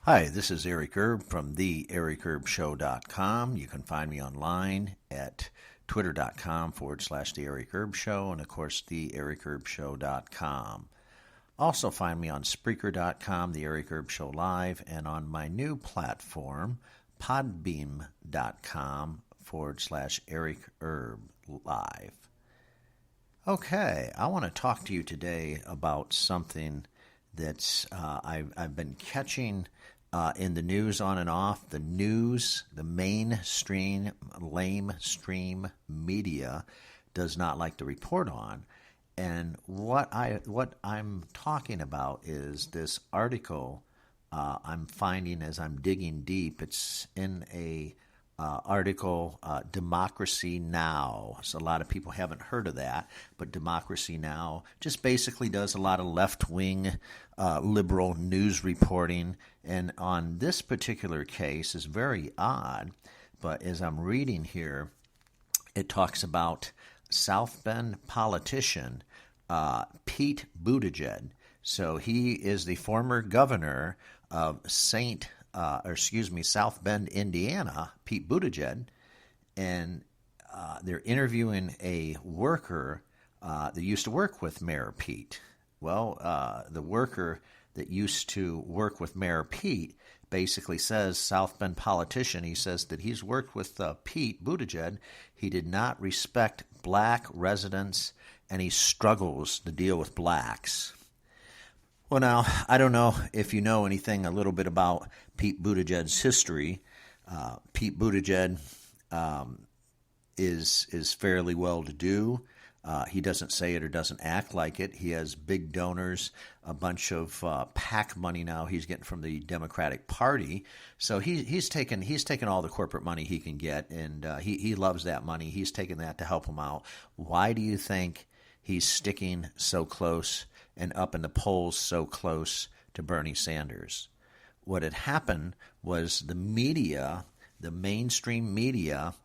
Hi, this is Eric Erb from theericarbshow.com. You can find me online at twitter.com/The Eric Erb Show and, of course, theericarbshow.com. Also find me on Spreaker.com, The Eric Erb Show Live, and on my new platform, podbeam.com/Eric Erb Live. Okay, I want to talk to you today about something that's I've been catching in the news on and off. The news, the mainstream, lamestream media does not like to report on. And what I'm talking about is this article I'm finding as I'm digging deep. It's in a article, Democracy Now! So a lot of people haven't heard of that, but Democracy Now! Just basically does a lot of left-wing liberal news reporting. And on this particular case is very odd, but as I'm reading here, it talks about South Bend politician Pete Buttigieg. So he is the former governor of South Bend, Indiana, Pete Buttigieg, and they're interviewing a worker that used to work with Mayor Pete. Well, the worker that used to work with Mayor Pete basically says, South Bend politician, he says that he's worked with Pete Buttigieg. He did not respect black residents, and he struggles to deal with blacks. Well, now, I don't know if you know anything a little bit about Pete Buttigieg's history. Pete Buttigieg is fairly well-to-do. He doesn't say it or doesn't act like it. He has big donors, a bunch of PAC money now he's getting from the Democratic Party. So he's taken all the corporate money he can get, and he loves that money. He's taken that to help him out. Why do you think he's sticking so close and up in the polls so close to Bernie Sanders? What had happened was the media, the mainstream media,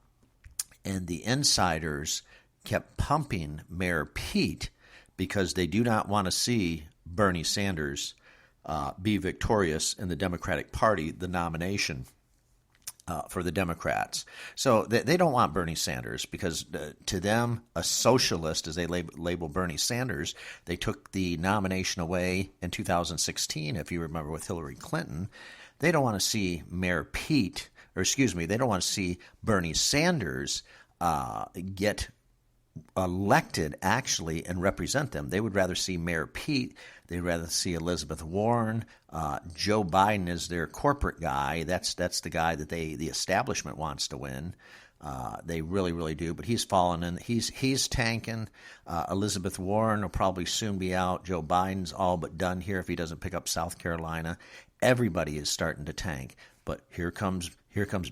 and the insiders kept pumping Mayor Pete because they do not want to see Bernie Sanders be victorious in the Democratic Party, the nomination for the Democrats. So they don't want Bernie Sanders because to them, a socialist, as they label Bernie Sanders, they took the nomination away in 2016, if you remember, with Hillary Clinton. They don't want to see they don't want to see Bernie Sanders get elected actually and represent them. They would rather see Mayor Pete. They'd rather see Elizabeth Warren. Joe Biden is their corporate guy. That's the guy that the establishment wants to win. They really, really do. But he's fallen in. He's tanking. Elizabeth Warren will probably soon be out. Joe Biden's all but done here if he doesn't pick up South Carolina. Everybody is starting to tank. But here comes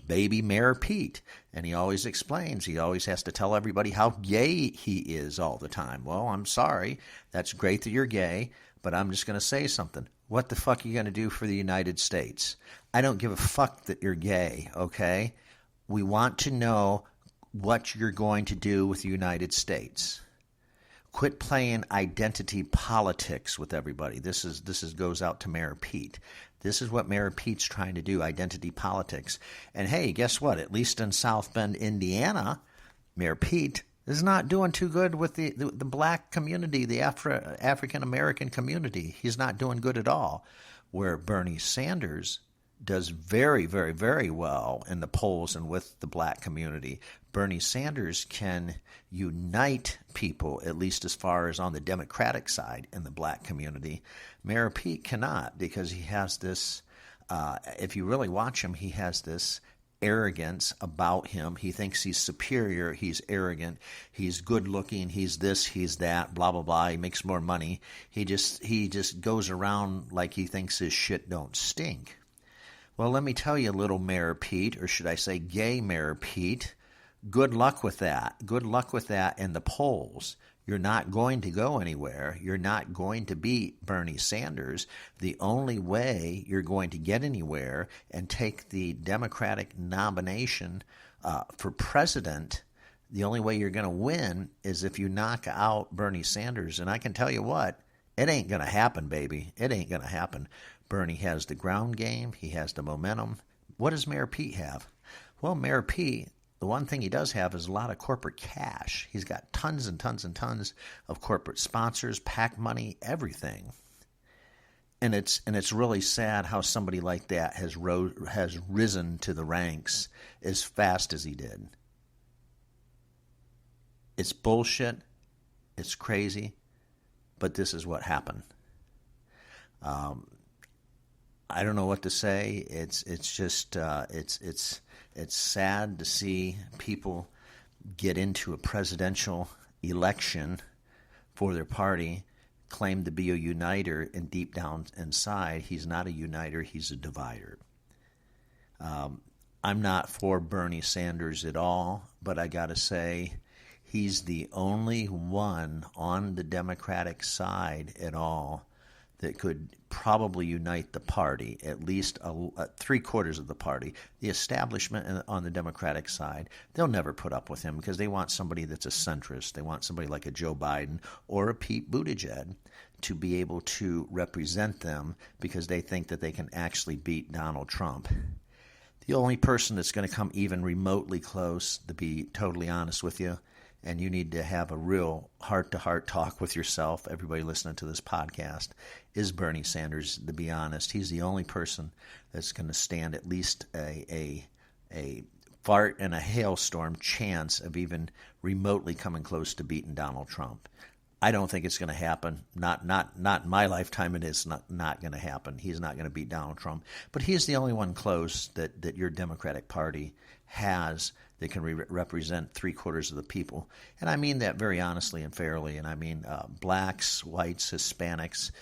baby Mayor Pete, and he always explains. He always has to tell everybody how gay he is all the time. Well, I'm sorry. That's great that you're gay, but I'm just going to say something. What the fuck are you going to do for the United States? I don't give a fuck that you're gay, okay? We want to know what you're going to do with the United States. Quit playing identity politics with everybody. This goes out to Mayor Pete. This is what Mayor Pete's trying to do, identity politics. And hey, guess what? At least in South Bend, Indiana, Mayor Pete is not doing too good with the black community, the African-American community. He's not doing good at all. Where Bernie Sanders does very, very, very well in the polls and with the black community. Bernie Sanders can unite people, at least as far as on the Democratic side in the black community. Mayor Pete cannot, because he has this, if you really watch him, he has this arrogance about him. He thinks he's superior. He's arrogant. He's good looking. He's this, he's that, blah, blah, blah. He makes more money. He just goes around like he thinks his shit don't stink. Well, let me tell you, little Mayor Pete, or should I say gay Mayor Pete, good luck with that. Good luck with that in the polls. You're not going to go anywhere. You're not going to beat Bernie Sanders. The only way you're going to get anywhere and take the Democratic nomination for president, the only way you're going to win is if you knock out Bernie Sanders. And I can tell you what, it ain't going to happen, baby. It ain't going to happen. Bernie has the ground game. He has the momentum. What does Mayor Pete have? Well, Mayor Pete, the one thing he does have is a lot of corporate cash. He's got tons and tons and tons of corporate sponsors, PAC money, everything. And it's really sad how somebody like that has risen to the ranks as fast as he did. It's bullshit. It's crazy. But this is what happened. I don't know what to say. It's just it's sad to see people get into a presidential election for their party, claim to be a uniter, and deep down inside, he's not a uniter, he's a divider. I'm not for Bernie Sanders at all, but I got to say, he's the only one on the Democratic side at all that could probably unite the party, at least three-quarters of the party. The establishment on the Democratic side, they'll never put up with him because they want somebody that's a centrist. They want somebody like a Joe Biden or a Pete Buttigieg to be able to represent them because they think that they can actually beat Donald Trump. The only person that's going to come even remotely close, to be totally honest with you, and you need to have a real heart-to-heart talk with yourself, everybody listening to this podcast, is Bernie Sanders, to be honest. He's the only person that's going to stand at least a fart and a hailstorm chance of even remotely coming close to beating Donald Trump. I don't think it's going to happen. Not in my lifetime. It is not going to happen. He's not going to beat Donald Trump. But he's the only one close that your Democratic Party has that can represent three-quarters of the people. And I mean that very honestly and fairly. And I mean blacks, whites, Hispanics.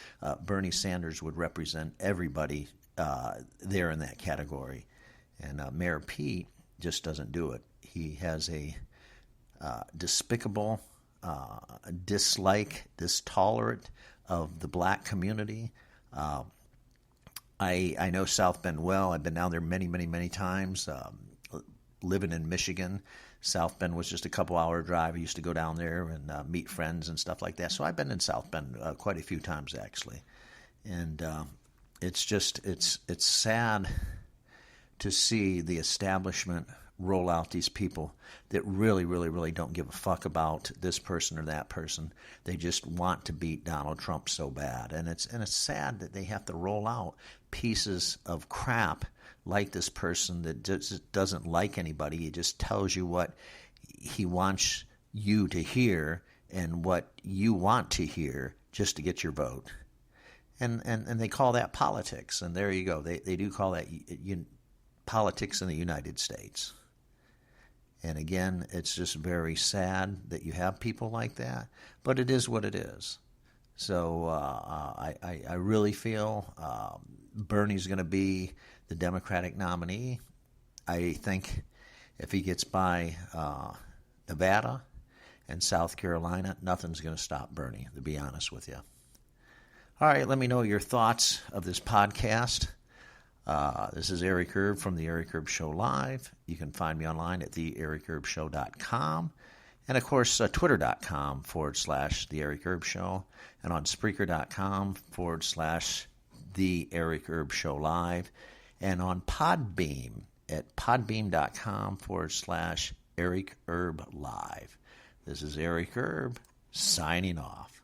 Bernie Sanders would represent everybody there in that category. And Mayor Pete just doesn't do it. He has a despicable dislike, distolerant of the black community. I know South Bend well. I've been down there many, many, many times. Living in Michigan, South Bend was just a couple-hour drive. I used to go down there and meet friends and stuff like that. So I've been in South Bend quite a few times, actually. And it's sad to see the establishment roll out these people that really, really, really don't give a fuck about this person or that person. They just want to beat Donald Trump so bad. And it's sad that they have to roll out pieces of crap like this person that just doesn't like anybody. He just tells you what he wants you to hear and what you want to hear just to get your vote. And they call that politics. And there you go. They do call that politics in the United States. And again, it's just very sad that you have people like that. But it is what it is. So I really feel Bernie's going to be the Democratic nominee. I think if he gets by Nevada and South Carolina, nothing's going to stop Bernie, to be honest with you. All right, let me know your thoughts of this podcast. This is Eric Erb from The Eric Erb Show Live. You can find me online at theericerbshow.com. And, of course, twitter.com/The Eric Erb Show. And on Spreaker.com/The Eric Erb Show Live. And on Podbeam at podbeam.com/Eric Erb Live. This is Eric Erb signing off.